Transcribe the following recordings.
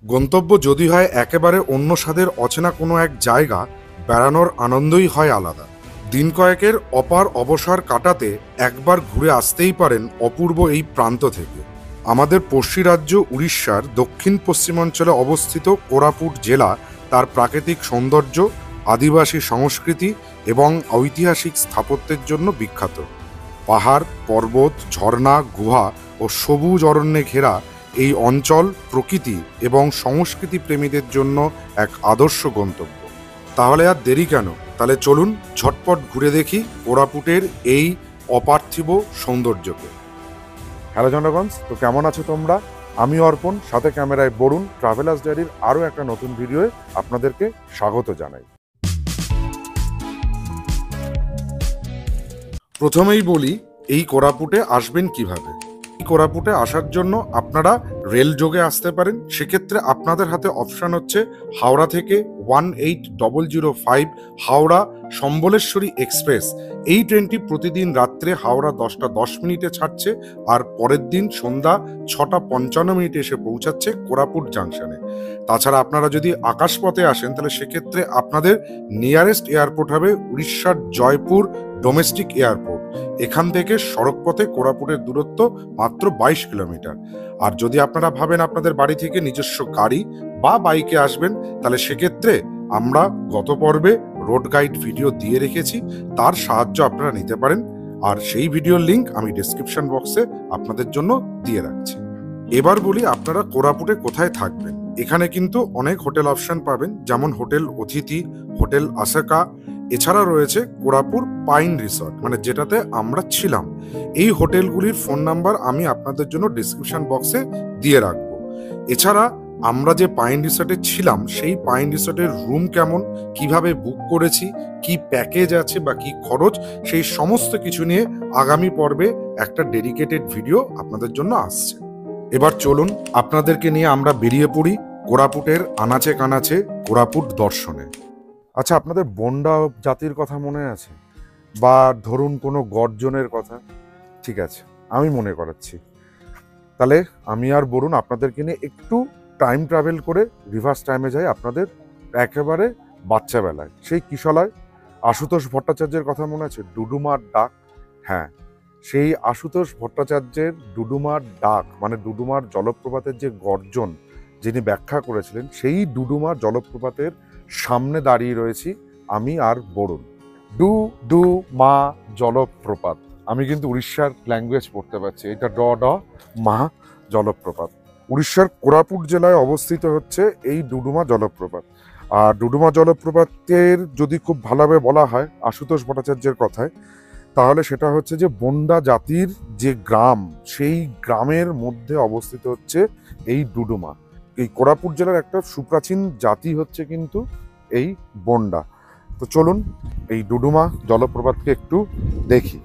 গন্তব্য যদি হয় একেবারে অন্য স্বাদের অচেনা কোনো এক জায়গা, বেড়ানোর আনন্দই হয় আলাদা। দিন কয়েকের অপার অবসর কাটাতে একবার ঘুরে আসতেই পারেন অপূর্ব এই প্রান্ত থেকে। আমাদের পড়শি রাজ্য উড়িষ্যার দক্ষিণ পশ্চিমাঞ্চলে অবস্থিত কোরাপুট জেলা তার প্রাকৃতিক সৌন্দর্য, আদিবাসী সংস্কৃতি এবং ঐতিহাসিক স্থাপত্যের জন্য বিখ্যাত। পাহাড়, পর্বত, ঝর্ণা, গুহা ও সবুজ অরণ্যে ঘেরা এই অঞ্চল প্রকৃতি এবং সংস্কৃতি প্রেমীদের জন্য এক আদর্শ গন্তব্য। তাহলে আর দেরি কেন? তাহলে চলুন ঝটপট ঘুরে দেখি কোরাপুটের এই অপার্থিব সৌন্দর্যকে। হ্যালো জনগণ, তো কেমন আছো তোমরা? আমি অর্পণ, সাথে ক্যামেরায় বরুণ। ট্রাভেলার্স ডায়েরির আরও একটা নতুন ভিডিওয়ে আপনাদেরকে স্বাগত জানাই। প্রথমেই বলি এই কোরাপুটে আসবেন কিভাবে। কোরাপুটে আসার জন্য আপনারা রেল যোগে আসতে পারেন। সেক্ষেত্রে আপনাদের হাতে অপশান হচ্ছে হাওড়া থেকে 18005 হাওড়া সম্বলেশ্বরী এক্সপ্রেস। এই ট্রেনটি প্রতিদিন রাত্রে হাওড়া 10টা 10 ছাড়ছে, আর পরের দিন সন্ধ্যা 6টা 55 এসে পৌঁছাচ্ছে কোরাপুট জাংশনে। তাছাড়া আপনারা যদি আকাশপথে আসেন তাহলে সেক্ষেত্রে আপনাদের নিয়ারেস্ট এয়ারপোর্ট হবে উড়িষ্যার জয়পুর ডোমেস্টিক এয়ারপোর্ট। এখান থেকে সড়কপথে কোরাপুটের দূরত্ব মাত্র 22 কিলোমিটার। আর যদি আপনারা ভাবেন আপনাদের বাড়ি থেকে নিজস্ব গাড়ি বা বাইকে আসবেন, তাহলে সেক্ষেত্রে আমরা গত পর্বে রোড গাইড ভিডিও দিয়ে রেখেছি, তার সাহায্য আপনারা নিতে পারেন। আর সেই ভিডিওর লিঙ্ক আমি ডেসক্রিপশন বক্সে আপনাদের জন্য দিয়ে রাখছি। এবার বলি আপনারা কোরাপুটে কোথায় থাকবেন। এখানে কিন্তু অনেক হোটেল অপশন পাবেন, যেমন হোটেল অতিথি, হোটেল আসাকা, এছাড়া রয়েছে কোরাপুর পাইন রিসর্ট, মানে যেটাতে আমরা ছিলাম। এই হোটেলগুলির ফোন নাম্বার আমি আপনাদের জন্য ডিসক্রিপশন বক্সে দিয়ে রাখবো। এছাড়া আমরা যে পাইন রিসর্টে ছিলাম সেই পাইন রিসর্টের রুম কেমন, কিভাবে বুক করেছি, কি প্যাকেজ আছে বা কি খরচ, সেই সমস্ত কিছু নিয়ে আগামী পর্বে একটা ডেডিকেটেড ভিডিও আপনাদের জন্য আসছে। এবার চলুন আপনাদেরকে নিয়ে আমরা বেরিয়ে পড়ি কোরাপুটের আনাচে কানাচে কোরাপুট দর্শনে। আচ্ছা, আপনাদের বন্ডা জাতির কথা মনে আছে? বা ধরুন কোনো গর্জনের কথা? ঠিক আছে, আমি মনে করাচ্ছি। তাহলে আমি আর বরুণ আপনাদেরকে নিয়ে একটু টাইম ট্রাভেল করে রিভার্স টাইমে যাই আপনাদের একেবারে বাচ্চাবেলায়। সেই কিশলয় আশুতোষ ভট্টাচার্যের কথা মনে আছে? ডুডুমার ডাক। হ্যাঁ, সেই আশুতোষ ভট্টাচার্যের ডুডুমার ডাক মানে ডুডুমার জলপ্রপাতের যে গর্জন যিনি ব্যাখ্যা করেছিলেন, সেই ডুডুমার জলপ্রপাতের সামনে দাঁড়িয়ে রয়েছি আমি আর বরুণ। ডু ডু মা জলপ্রপাত। আমি কিন্তু উড়িষ্যার ল্যাঙ্গুয়েজ পড়তে পারছি। এটা ড ড মা জলপ্রপাত। উড়িষ্যার কোরাপুট জেলায় অবস্থিত হচ্ছে এই ডুডুমা জলপ্রপাত। আর ডুডুমা জলপ্রপাতের যদি খুব ভালোভাবে বলা হয় আশুতোষ ভট্টাচার্যের কথায়, তাহলে সেটা হচ্ছে যে বন্ডা জাতির যে গ্রাম, সেই গ্রামের মধ্যে অবস্থিত হচ্ছে এই ডুডুমা। এই কোরাপুট জেলার একটা সুপ্রাচীন জাতি হচ্ছে কিন্তু এই বন্ডা। তো চলুন এই ডুডুমা জলপ্রপাতকে একটু দেখি।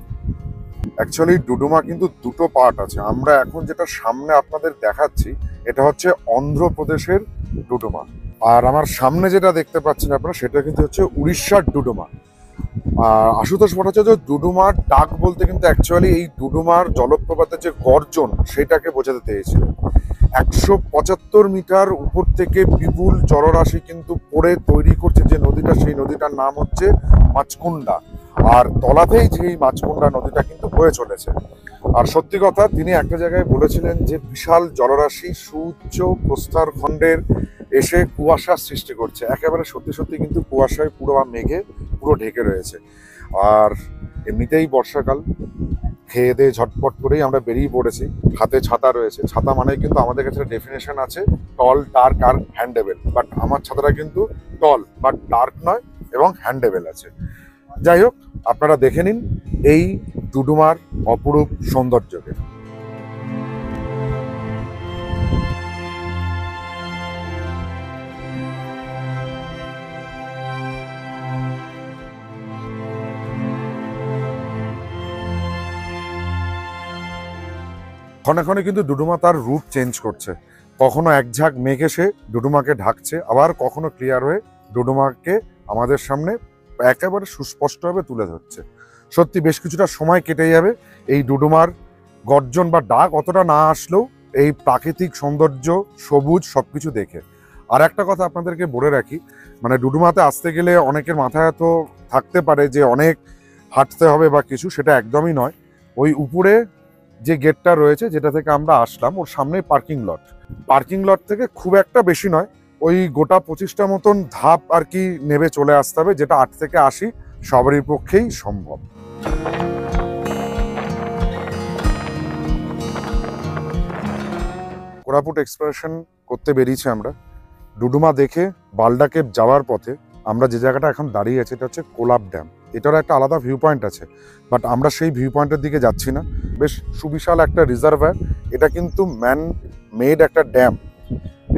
অ্যাকচুয়ালি ডুডুমা কিন্তু দুটো পার্ট আছে। আমরা এখন যেটা সামনে আপনাদের দেখাচ্ছি এটা হচ্ছে অন্ধ্রপ্রদেশের ডুডুমা, আর আমার সামনে যেটা দেখতে পাচ্ছেন আপনারা সেটা কিন্তু হচ্ছে উড়িষ্যার ডুডুমা। আশুতোষ ভট্টাচার্য ডুডুমার ডাক বলতে কিন্তু অ্যাকচুয়ালি এই ডুডুমার জলপ্রপাতের যে গর্জন সেটাকে বোঝাতে চেয়েছিলেন। 175 মিটার উপর থেকে বিপুল জলরাশি কিন্তু পড়ে তৈরি করছে যে নদীটা, সেই নদীটার নাম হচ্ছে মাচকুন্ডা। আর তলাতেই যে এই মাচকুন্ডা নদীটা কিন্তু বয়ে চলেছে। আর সত্যি কথা, তিনি একটা জায়গায় বলেছিলেন যে বিশাল জলরাশি সুউচ্চ প্রস্তর খণ্ডের এসে কুয়াশার সৃষ্টি করছে। একেবারে সত্যি সত্যি কিন্তু কুয়াশায় পুরো মেঘে পুরো ঢেকে রয়েছে। আর এমনিতেই বর্ষাকাল, খেয়ে দিয়ে ঝটপট করেই আমরা বেরিয়ে পড়েছি। হাতে ছাতা রয়েছে। ছাতা মানে কিন্তু আমাদের কাছে ডেফিনেশন আছে টল, ডার্ক আর হ্যান্ডেবেল। বাট আমার ছাতাটা কিন্তু টল বাট ডার্ক নয় এবং হ্যান্ডেবেল আছে। যাই হোক, আপনারা দেখে নিন এই ডুডুমার অপরূপ সৌন্দর্যকে। ক্ষণে ক্ষণে কিন্তু ডুডুমা তার রুট চেঞ্জ করছে। কখনো এক ঝাঁক মেঘ এসে ডুডুমাকে ঢাকছে, আবার কখনো ক্লিয়ার হয়ে ডুডুমাকে আমাদের সামনে একেবারে সুস্পষ্টভাবে তুলে ধরছে। সত্যি বেশ কিছুটা সময় কেটে যাবে এই ডুডুমার গর্জন বা ডাক অতটা না আসলেও এই প্রাকৃতিক সৌন্দর্য, সবুজ সবকিছু দেখে। আর একটা কথা আপনাদেরকে বলে রাখি, মানে ডুডুমাতে আসতে গেলে অনেকের মাথায় তো থাকতে পারে যে অনেক হাঁটতে হবে বা কিছু, সেটা একদমই নয়। ওই উপরে যে গেটটা রয়েছে, যেটা থেকে আমরা আসলাম, ওর সামনেই পার্কিং লট থেকে খুব একটা বেশি নয়, ওই গোটা 25টা মতন ধাপ আর কি নেমে চলে আসতে হবে, যেটা 8 থেকে 80 সবারই পক্ষেই সম্ভব। কোরাপুট এক্সপ্লোরেশন করতে বেরিয়েছি আমরা। ডুডুমা দেখে বালডা কেভ যাওয়ার পথে আমরা যে জায়গাটা এখন দাঁড়িয়ে আছি, এটা হচ্ছে কোলাব ড্যাম। এটারও একটা আলাদা ভিউ পয়েন্ট আছে, বাট আমরা সেই ভিউ পয়েন্টের দিকে যাচ্ছি না। বেশ সুবিশাল একটা রিজার্ভার, এটা কিন্তু ম্যান মেড একটা ড্যাম।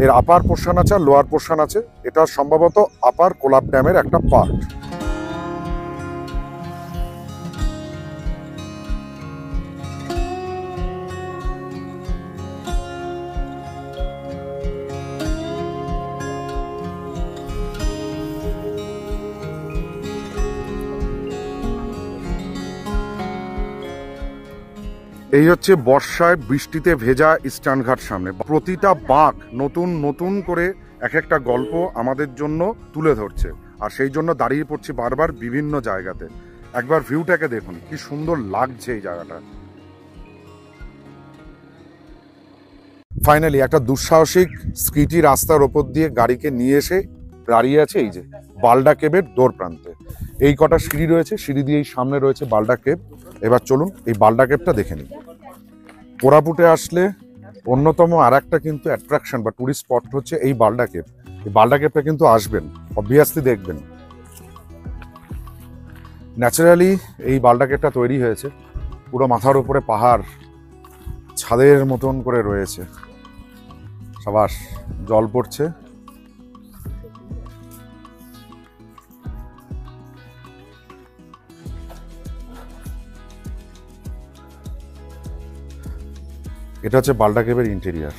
এর আপার পোর্শন আছে আর লোয়ার পোর্শন আছে। এটা সম্ভবত আপার কোলাব ড্যামের একটা পার্ট। এই হচ্ছে বর্ষায় বৃষ্টিতে ভেজা ইস্টার্ন ঘাট সামনে। প্রতিটা বাঁক নতুন নতুন করে এক একটা গল্প আমাদের জন্য তুলে ধরছে, আর সেই জন্য দাঁড়িয়ে পড়ছি বারবার বিভিন্ন জায়গাতে। একবার ভিউটাকে দেখুন, কি সুন্দর লাগছে এই জায়গাটা। ফাইনালি একটা দুঃসাহসিক স্কিটি রাস্তার ওপর দিয়ে গাড়িকে নিয়ে এসে দাঁড়িয়ে আছে এই যে বালডা কেভের দোর প্রান্তে। এই কটা সিঁড়ি রয়েছে, সিঁড়ি দিয়ে এই সামনে রয়েছে বালডা কেভ। এবার চলুন এই বালডা কেভটা দেখে নিই। কোরাপুটে আসলে অন্যতম আর একটা কিন্তু অ্যাট্রাকশন বা টুরিস্ট স্পট হচ্ছে এই বালডা কেভ। এই বালডা কেভটা কিন্তু আসবেন, অবভিয়াসলি দেখবেন। ন্যাচারালি এই বালডা কেভটা তৈরি হয়েছে, পুরো মাথার উপরে পাহাড়, ছাদের মতন করে রয়েছে। সাবাস, জল পড়ছে। এটা হচ্ছে বালডা কেভের ইন্টেরিয়ার।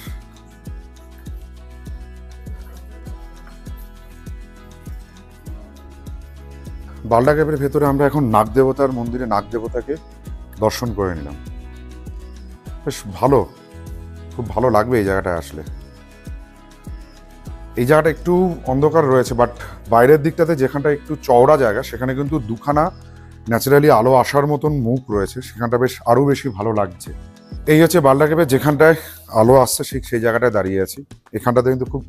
বালডা কেভের ভেতরে আমরা এখন নাগ দেবতার মন্দিরে নাগ দেবতাকে দর্শন করে নিলাম। বেশ ভালো, খুব ভালো লাগবে এই জায়গাটায় আসলে। এই জায়গাটা একটু অন্ধকার রয়েছে, বাট বাইরের দিকটাতে যেখানটা একটু চওড়া জায়গা, সেখানে কিন্তু দুখানা ন্যাচারালি আলো আসার মতন মুখ রয়েছে, সেখানটা বেশ আরও বেশি ভালো লাগছে। এই হচ্ছে বালডা কেভে যেখানটায় আলো আসছে, ঠিক সেই জায়গাটায় দাঁড়িয়ে আছি। এখানটাতে কিন্তু খুব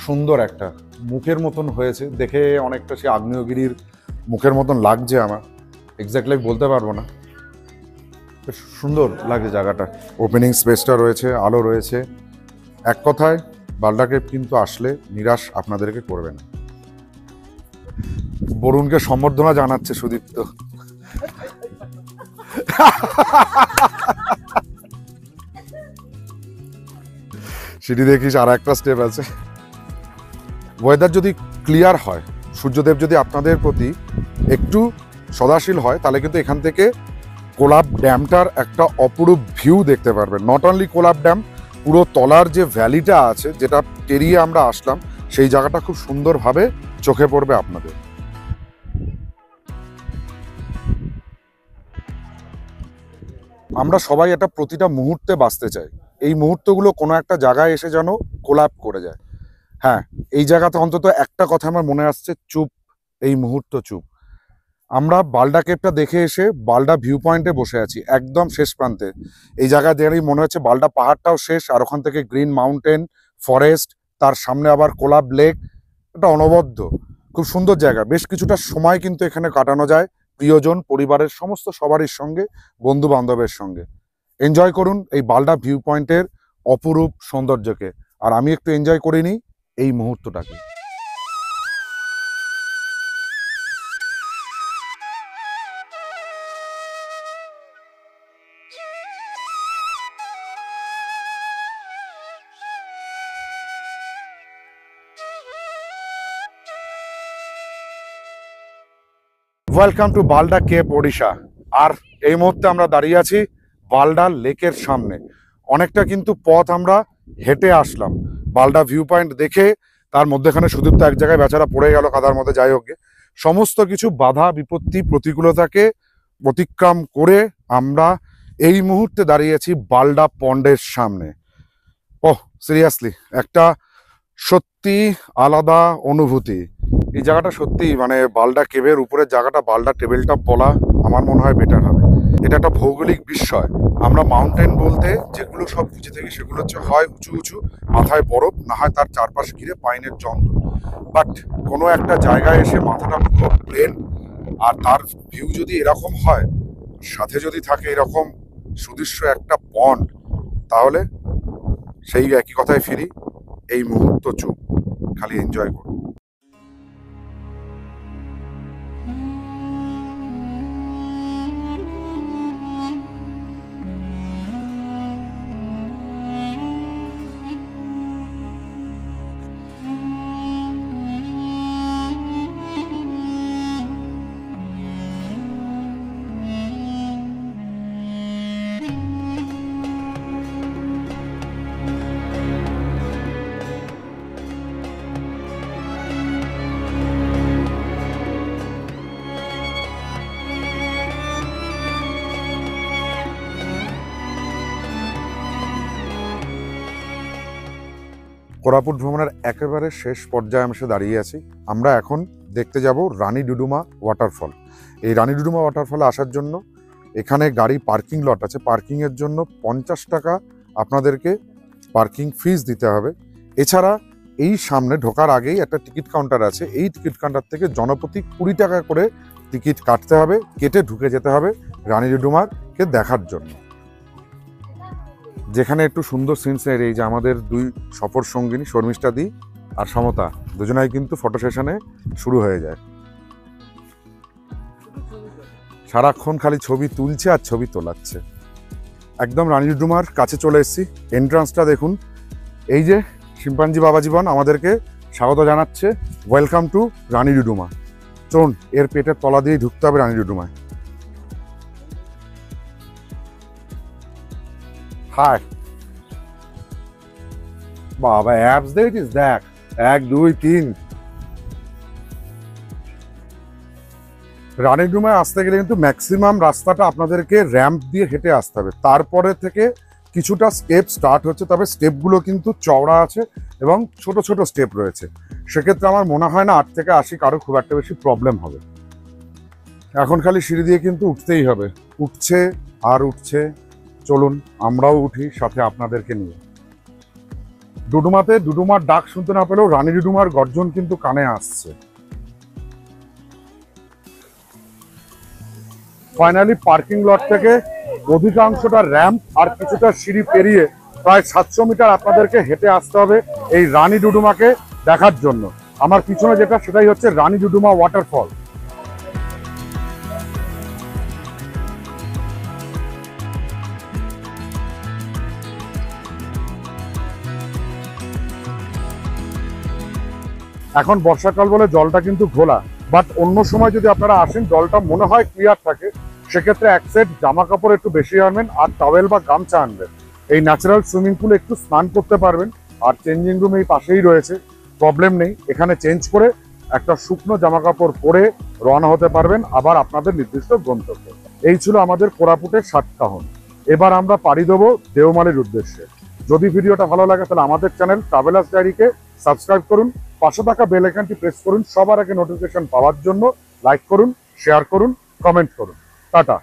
সুন্দর একটা মুখের মতন হয়েছে, দেখে অনেকটা সে আগ্নেয়গিরির মুখের মতন লাগছে। আমার এক্স্যাক্টলি বলতে পারবো না, বেশ সুন্দর লাগছে জায়গাটা। ওপেনিং স্পেসটা রয়েছে, আলো রয়েছে। এক কথায় বালডা কেভ কিন্তু আসলে নিরাশ আপনাদেরকে করবে না। বরুণকে সম্বর্ধনা জানাচ্ছে সুদীপ্ত। সিঁড়ি দেখিস, আর একটা স্টেপ আছে। ওয়েদার যদি ক্লিয়ার হয়, সূর্যদেব যদি আপনাদের প্রতি একটু সদাশীল হয়, তাহলে কিন্তু এখান থেকে কোলাব ড্যামটার একটা অপরূপ ভিউ দেখতে পারবেন। নট অনলি কোলাব ড্যাম, পুরো তলার যে ভ্যালিটা আছে, যেটা পেরিয়ে আমরা আসলাম, সেই জায়গাটা খুব সুন্দরভাবে চোখে পড়বে আপনাদের। আমরা সবাই এটা প্রতিটা মুহূর্তে বাঁচতে চাই। এই মুহূর্তগুলো কোনো একটা জায়গায় এসে যেন কোলাপ করে যায়। হ্যাঁ, এই জায়গাতে অন্তত একটা কথা আমার মনে আসছে, চুপ, এই মুহূর্ত চুপ। আমরা বালডা কেভটা দেখে এসে বালডা ভিউ পয়েন্টে বসে আছি, একদম শেষ প্রান্তে। এই জায়গায় দেখেই মনে হচ্ছে বালডা পাহাড়টাও শেষ, আর ওখান থেকে গ্রিন মাউন্টেন, ফরেস্ট, তার সামনে আবার কোলাব লেক। এটা অনবদ্য, খুব সুন্দর জায়গা। বেশ কিছুটা সময় কিন্তু এখানে কাটানো যায় প্রিয়জন, পরিবারের সমস্ত সবারই সঙ্গে, বন্ধু বান্ধবের সঙ্গে। এনজয় করুন এই বালডা ভিউ পয়েন্টের অপরূপ সৌন্দর্যকে। আর আমি একটু এনজয় করে নিই এই মুহূর্তটাকে। Welcome to Balda cave, Odisha. আর এই মুহূর্তে আমরা দাঁড়িয়ে আছি বালডা লেকের সামনে। অনেকটা কিন্তু পথ আমরা হেঁটে আসলাম বালডা ভিউ পয়েন্ট দেখে। তার মধ্যেখানে সুদীপ্ত এক জায়গায় বেচারা পড়ে গেল কাদার মধ্যে। যাই হোক, সমস্ত কিছু বাধা বিপত্তি প্রতিকূলতাকে অতিক্রম করে আমরা এই মুহূর্তে দাঁড়িয়েছি বালডা পন্ডের সামনে। সিরিয়াসলি একটা সত্যি আলাদা অনুভূতি। এই জায়গাটা সত্যি মানে বালডা কেভের উপরের জায়গাটা বালডা টেবিলটা বলা আমার মনে হয় বেটার হবে। এটা একটা ভৌগোলিক বিস্ময়। আমরা মাউন্টেন বলতে যেগুলো সব বুঝে থাকি সেগুলো হচ্ছে হয় উঁচু উঁচু মাথায় বরফ, না হয় তার চারপাশ ঘিরে পাইনের জঙ্গল। বাট কোনো একটা জায়গায় এসে মাথাটা পুরো প্লেন, আর তার ভিউ যদি এরকম হয়, সাথে যদি থাকে এরকম সুদৃশ্য একটা পন্ড, তাহলে সেই একই কথায় ফিরি, এই মুহূর্ত চুপ, খালি এনজয় করুন। কোরাপুট ভ্রমণের একেবারে শেষ পর্যায়ে আমি দাঁড়িয়ে আছি। আমরা এখন দেখতে যাব রানী ডুডুমা ওয়াটারফল। এই রানী ডুডুমা ওয়াটারফলে আসার জন্য এখানে গাড়ি পার্কিং লট আছে, পার্কিংয়ের জন্য 50 টাকা আপনাদেরকে পার্কিং ফিস দিতে হবে। এছাড়া এই সামনে ঢোকার আগেই একটা টিকিট কাউন্টার আছে, এই টিকিট কাউন্টার থেকে জনপ্রতি 20 টাকা করে টিকিট কাটতে হবে, কেটে ঢুকে যেতে হবে রানী ডুডুমারকে দেখার জন্য। যেখানে একটু সুন্দর সিনসের, এই যে আমাদের দুই সফর সঙ্গিনী শর্মিষ্ঠা দি আর সমতা, দুজনাই কিন্তু ফটো সেশনে শুরু হয়ে যায়। সারাক্ষণ খালি ছবি তুলছে আর ছবি তোলাচ্ছে। একদম রানী ডুডুমার কাছে চলে এসেছি। এন্ট্রান্সটা দেখুন, এই যে শিম্পাঞ্জি বাবা জীবন আমাদেরকে স্বাগত জানাচ্ছে, ওয়েলকাম টু রানী ডুডুমা। চলুন এর পেটের তলা দিয়ে ঢুকতে হবে রানী ডুডুমায়। হাই বাবা, অ্যাপস দেখিস, দেখ 1 2 3। রানী ডুডুমায় আসতে গেলে কিন্তু ম্যাক্সিমাম রাস্তাটা আপনাদেরকে র্যাম্প দিয়ে হেঁটে আসতে হবে। তারপরে থেকে কিছুটা স্টেপ স্টার্ট হচ্ছে, তবে স্টেপগুলো কিন্তু চওড়া আছে এবং ছোট ছোট স্টেপ রয়েছে। সেক্ষেত্রে আমার মনে হয় না 8 থেকে 80 কারো খুব একটা বেশি প্রবলেম হবে। এখন খালি সিঁড়ি দিয়ে কিন্তু উঠতেই হবে, উঠছে আর উঠছে। চলুন আমরাও উঠি সাথে আপনাদেরকে নিয়ে। ডুডুমাতে ডুডুমার ডাক শুনতে না পেলেও রানী ডুডুমার গর্জন কিন্তু কানে আসছে। ফাইনালি পার্কিং লট থেকে অধিকাংশটা র্যাম্প আর কিছুটা সিঁড়ি পেরিয়ে প্রায় 700 মিটার আপনাদেরকে হেঁটে আসতে হবে এই রানী ডুডুমাকে দেখার জন্য। আমার পিছনে যেটা, সেটাই হচ্ছে রানী ডুডুমা ওয়াটারফল। এখন বর্ষাকাল বলে জলটা কিন্তু ঘোলা, বাট অন্য সময় যদি আপনারা আসেন জলটা মনে হয় ক্লিয়ার থাকে। সেক্ষেত্রে এক সেট জামা কাপড় একটু বেশি আনবেন আর টাওয়েল বা গামছা আনবেন। এই ন্যাচারাল সুইমিং পুলে একটু স্নান করতে পারবেন, আর চেঞ্জিং রুম এই পাশেই রয়েছে, প্রবলেম নেই। এখানে চেঞ্জ করে একটা শুকনো জামা কাপড় পরে রওনা হতে পারবেন আবার আপনাদের নির্দিষ্ট গন্তব্যে। এই ছিল আমাদের কোরাপুটের সাতকাহন। এবার আমরা পাড়ি দেবো দেওমালির উদ্দেশ্যে। যদি ভিডিওটা ভালো লাগে তাহলে আমাদের চ্যানেল ট্রাভেলার্স ডায়েরিকে সাবস্ক্রাইব করুন, পাশে থাকা বেল আইকনটি প্রেস করুন সবার আগে নোটিফিকেশন পাওয়ার জন্য। লাইক করুন, শেয়ার করুন, কমেন্ট করুন। টাটা।